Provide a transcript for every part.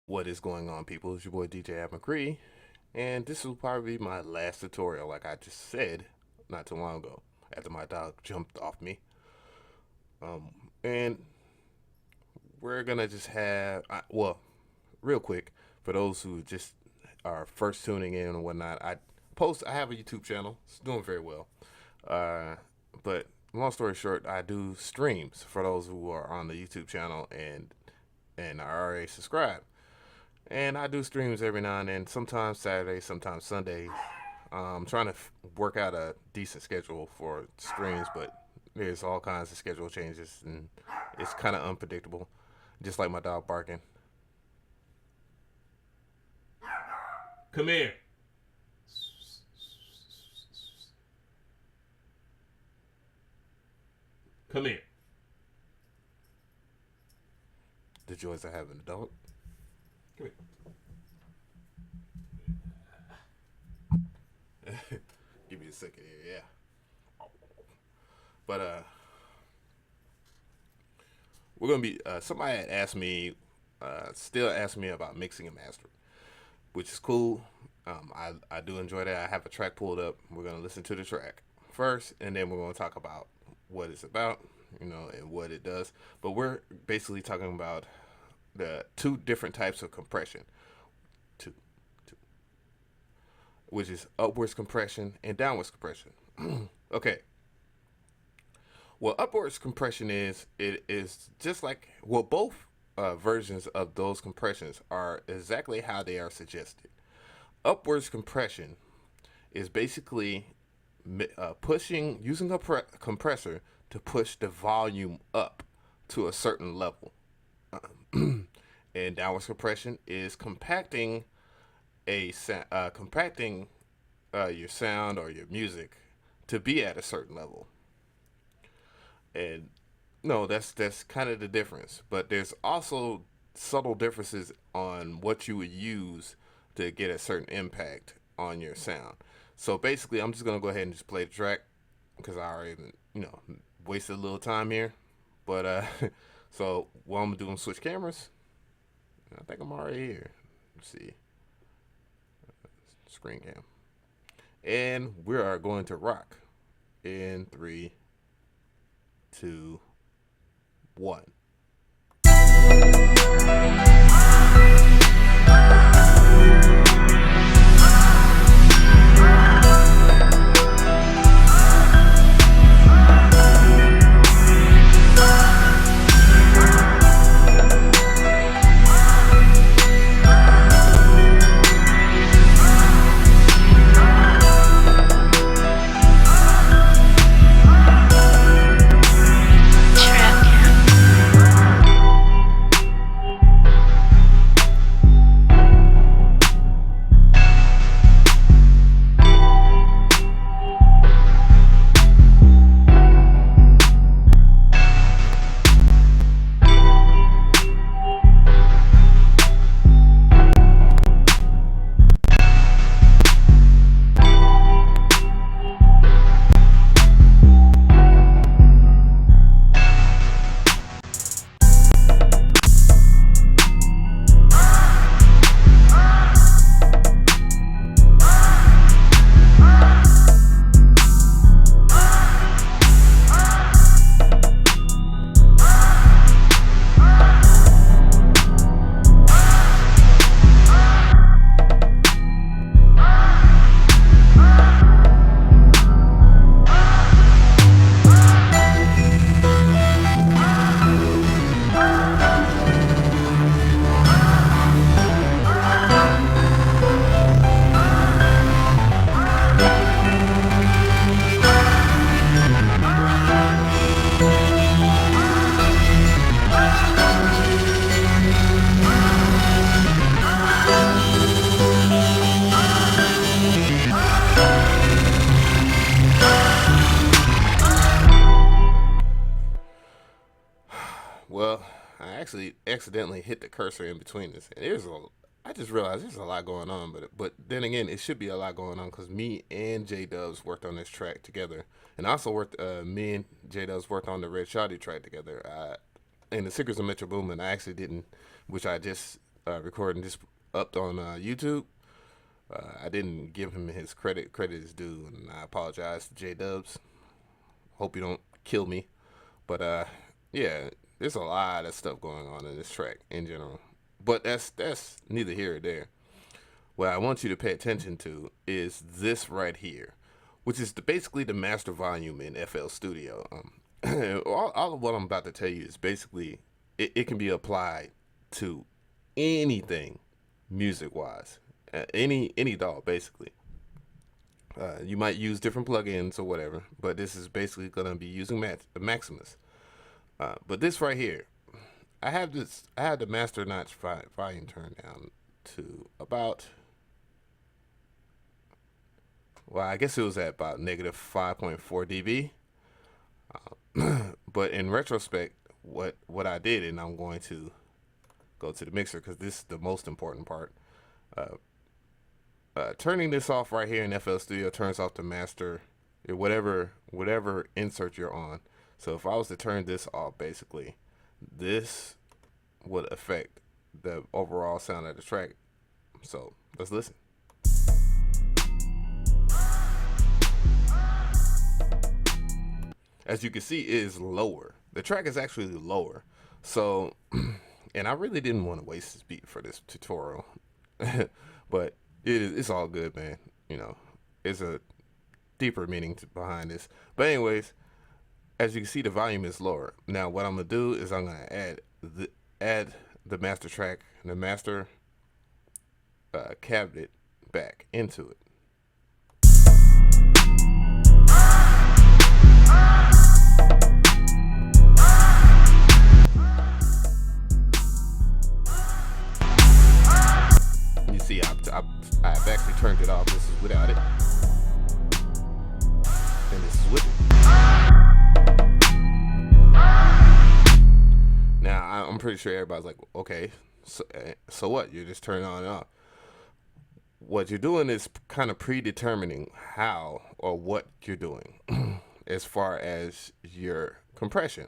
What is going on, people? It's your boy DJ McCree, and this will probably be my last tutorial, like I just said not too long ago, after my dog jumped off me. And we're gonna just have, real quick, for those who just are first tuning in and whatnot, I have a YouTube channel. It's doing very well. Uh, but long story short, I do streams for those who are on the YouTube channel and are already subscribed. And I do streams every now and then, sometimes Saturdays, sometimes Sundays. I'm trying to work out a decent schedule for streams, but there's all kinds of schedule changes, and it's kind of unpredictable. Just like my dog barking. Come here. Come here. The joys of having a dog. Come here. Give me a second here, yeah. But we're gonna be. Somebody had asked me, still asked me about mixing and mastering, which is cool. I do enjoy that. I have a track pulled up. We're gonna listen to the track first, and then we're gonna talk about what it's about, and what it does. But we're basically talking about the two different types of compression, two, two, which is upwards compression and downwards compression. Okay. Well, upwards compression it is just like both versions of those compressions are exactly how they are suggested. Upwards compression is basically pushing using a compressor to push the volume up to a certain level. And downwards compression is compacting your sound or your music to be at a certain level. And no, that's kind of the difference. But there's also subtle differences on what you would use to get a certain impact on your sound. So basically, I'm just gonna go ahead and just play the track because I already wasted a little time here. But so what I'm doing, switch cameras. I think I'm already here. Let's see, screen cam, and we are going to rock in 3, 2, 1. Well, I actually accidentally hit the cursor in between this. And I just realized there's a lot going on, but then again, it should be a lot going on because me and J Dubs worked on this track together, and I also worked. Me and J Dubs worked on the Red Shoddy track together. In the Secrets of Metro Boomin, I actually didn't, which I just recording this up on YouTube. I didn't give him his credit. Credit is due, and I apologize to J Dubs. Hope you don't kill me. But yeah, there's a lot of stuff going on in this track in general. But that's neither here or there. What I want you to pay attention to is this right here, which is basically the master volume in FL Studio. All of what I'm about to tell you is basically it can be applied to anything music wise, any DAW basically. You might use different plugins or whatever, but this is basically going to be using Maximus. But this right here, I have the master notch volume turned down to about, well, I guess it was at about negative 5.4 dB. But in retrospect, what I did, and I'm going to go to the mixer because this is the most important part. Turning this off right here in FL Studio turns off the master, whatever insert you're on. So if I was to turn this off, basically, this would affect the overall sound of the track. So let's listen. As you can see, it is lower. The track is actually lower. So, and I really didn't want to waste this beat for this tutorial, but it's all good, man. You know, it's a deeper meaning behind this. But anyways, as you can see, the volume is lower. Now, what I'm gonna do is I'm gonna add the master track, the master cabinet back into it. You see, I've actually turned it off. This is without it, and this is with it. Now, I'm pretty sure everybody's like, okay, so what? You're just turning on and off. What you're doing is kind of predetermining how or what you're doing as far as your compression.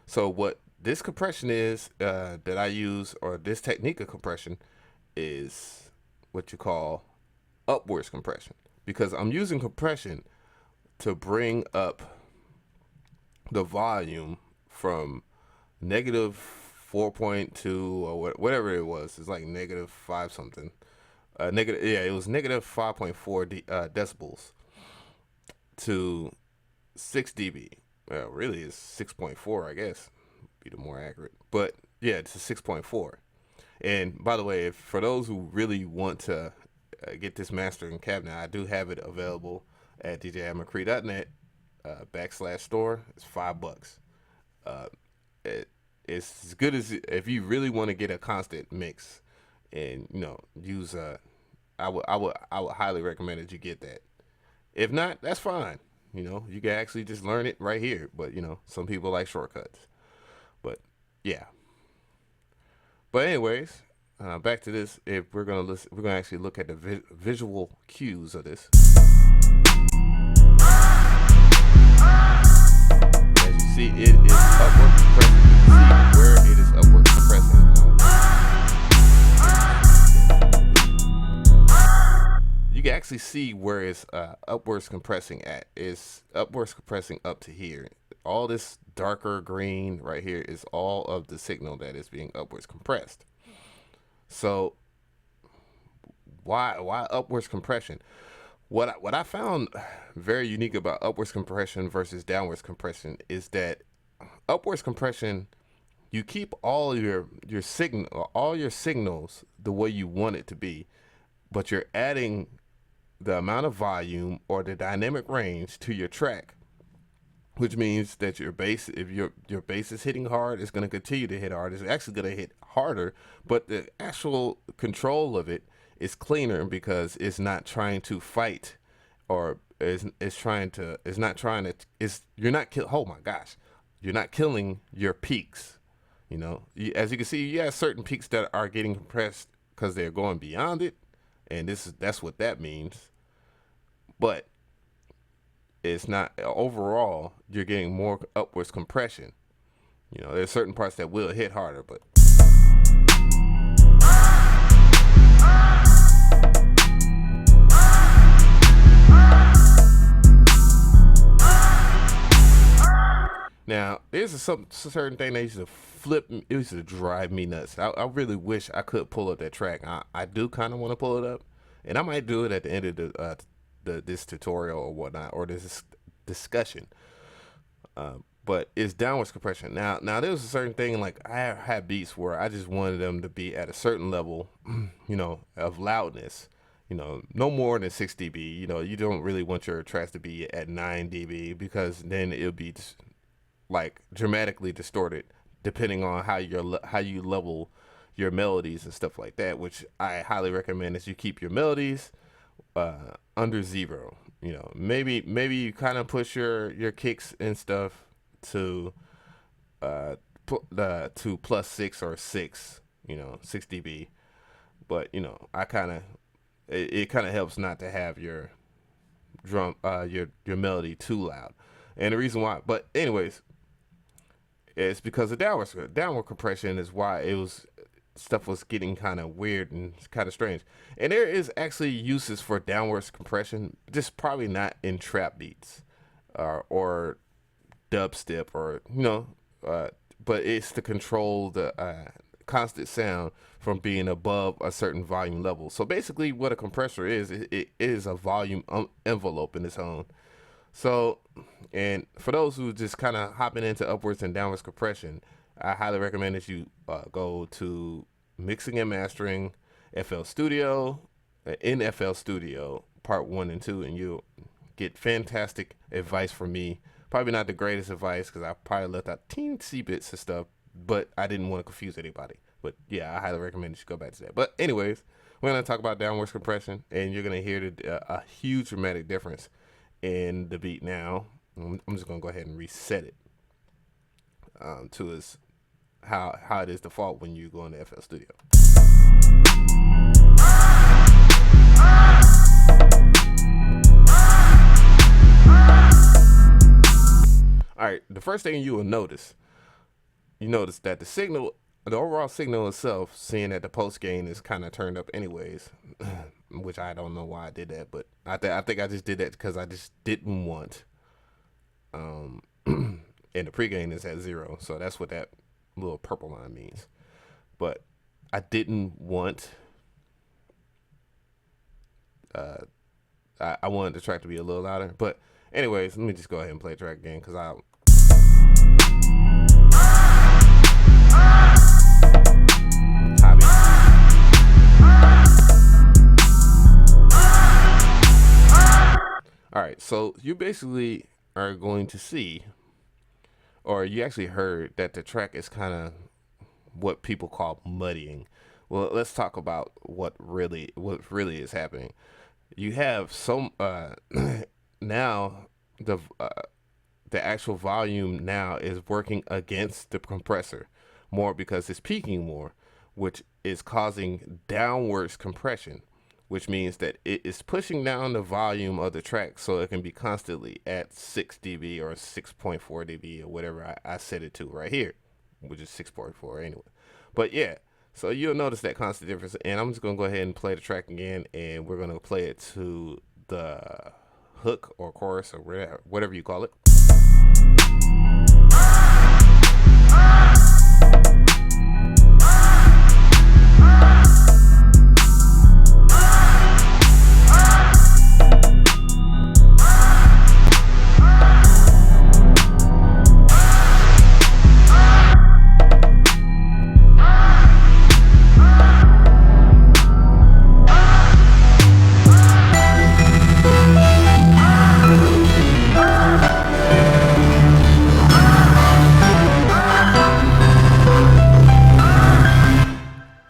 So what this compression is that I use, or this technique of compression, is what you call upwards compression, because I'm using compression to bring up the volume from negative 4.2 or whatever it was. It's like negative 5 something. It was negative 5.4 decibels to 6 dB. Well, really it's 6.4, I guess, be the more accurate. But yeah, it's a 6.4. And by the way, for those who really want to get this mastering cabinet, I do have it available at djamcree.net /store. It's $5. It's as good as if you really want to get a constant mix, and use I would highly recommend that you get that. If not, that's fine. You can actually just learn it right here. But some people like shortcuts. But yeah. But anyways, back to this. If we're gonna actually look at the visual cues of this. As you see, it is upward compressing. You can see where it is upward compressing. You can actually see where it's upwards compressing at. It's upwards compressing up to here. All this darker green right here is all of the signal that is being upwards compressed. So why upwards compression? What I found very unique about upwards compression versus downwards compression is that upwards compression, you keep all your signals the way you want it to be, but you're adding the amount of volume or the dynamic range to your track, which means that your bass, if your bass is hitting hard, it's going to continue to hit hard. It's actually going to hit harder, but the actual control of it is cleaner because it's not trying to fight, or you're not killing your peaks. As you can see, you have certain peaks that are getting compressed because they're going beyond it, and that's what that means. But it's not overall. You're getting more upwards compression. There's certain parts that will hit harder, but there's some certain thing that used to it used to drive me nuts. I really wish I could pull up that track. I do kind of want to pull it up, and I might do it at the end of this tutorial or whatnot, or this discussion. But it's downwards compression. Now there's a certain thing, like I had beats where I just wanted them to be at a certain level, of loudness. No more than 6 dB. You don't really want your tracks to be at 9 dB, because then it'll be like dramatically distorted, depending on how you level your melodies and stuff like that. Which I highly recommend is you keep your melodies under 0. Maybe you kind of push your kicks and stuff to to +6 or 6, 6 dB. But I kind of it kind of helps not to have your drum your melody too loud. And the reason why, but anyways, it's because of downward compression is why stuff was getting kind of weird and kind of strange. And there is actually uses for downwards compression, just probably not in trap beats or dubstep, or but it's to control the constant sound from being above a certain volume level. So basically what a compressor is, it is a volume envelope in its own. So, and for those who just kind of hopping into upwards and downwards compression, I highly recommend that you go to Mixing and Mastering FL Studio, in FL Studio, part 1 and 2, and you'll get fantastic advice from me. Probably not the greatest advice, because I probably left out teensy bits of stuff, but I didn't want to confuse anybody. But yeah, I highly recommend that you go back to that. But anyways, we're going to talk about downwards compression, and you're going to hear a huge dramatic difference in the beat. Now I'm just going to go ahead and reset it to how it is default when you go into FL Studio. All right, the first thing you will notice that the overall signal itself, seeing that the post gain is kind of turned up anyways, which I don't know why I did that, but I think I just did that because I just didn't want, and the pre-gain is at 0, so that's what that little purple line means. But I didn't want, I wanted the track to be a little louder. But anyways, let me just go ahead and play the track again, because all right, so you basically are going to see, or you actually heard, that the track is kind of what people call muddying. Well, let's talk about what really is happening. You have some now the actual volume now is working against the compressor more, because it's peaking more, which is causing downwards compression, which means that it is pushing down the volume of the track so it can be constantly at 6 dB or 6.4 dB or whatever I set it to right here, which is 6.4 anyway. But yeah, so you'll notice that constant difference. And I'm just going to go ahead and play the track again, and we're going to play it to the hook or chorus or whatever you call it.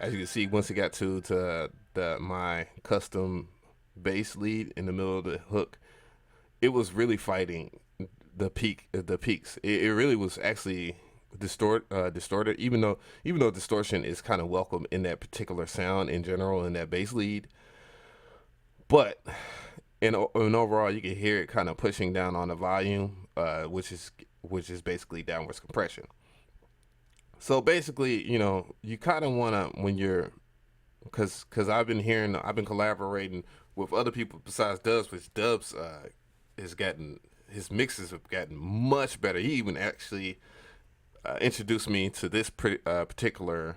As you can see, once it got to my custom bass lead in the middle of the hook, it was really fighting the peaks. It really was actually distorted, even though distortion is kind of welcome in that particular sound in general, in that bass lead. But in overall, you can hear it kind of pushing down on the volume, which is basically downwards compression. So basically, you kind of want to, when you're, because I've been collaborating with other people besides Dubs, which Dubs his mixes have gotten much better. He even actually introduced me to this particular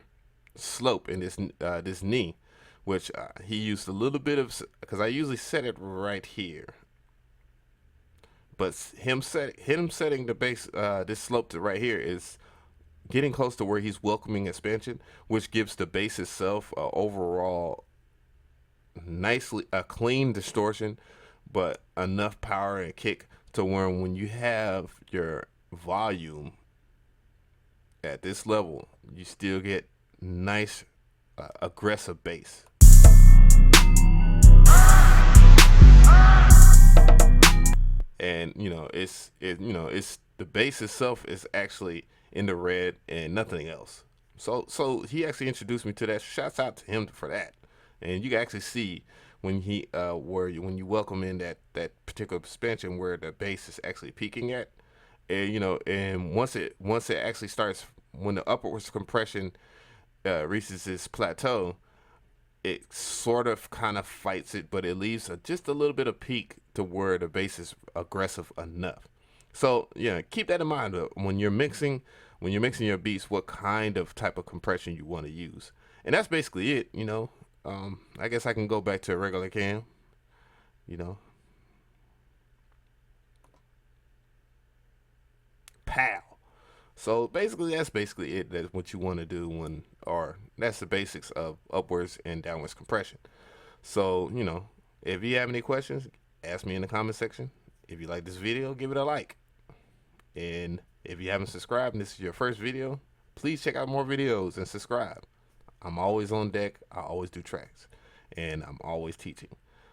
slope in this knee, which he used a little bit of, because I usually set it right here, but him setting the base this slope to right here is getting close to where he's welcoming expansion, which gives the bass itself overall nicely a clean distortion, but enough power and kick to where when you have your volume at this level, you still get nice aggressive bass. And it's the bass itself is actually in the red and nothing else. So he actually introduced me to that. Shouts out to him for that. And you can actually see when when you welcome in that particular expansion where the bass is actually peaking at, and once it actually starts, when the upwards compression reaches its plateau, it sort of kind of fights it, but it leaves just a little bit of peak to where the bass is aggressive enough. So yeah, keep that in mind when you're mixing your beats, what kind of type of compression you want to use, and that's basically it. I guess I can go back to a regular cam. You know, pow. So basically, that's basically it. That's what you want to do or that's the basics of upwards and downwards compression. So, if you have any questions, ask me in the comment section. If you like this video, give it a like. And if you haven't subscribed and this is your first video, please check out more videos and subscribe. I'm always on deck. I always do tracks. And I'm always teaching.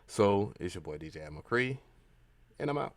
So, it's your boy DJ McCree, and I'm out.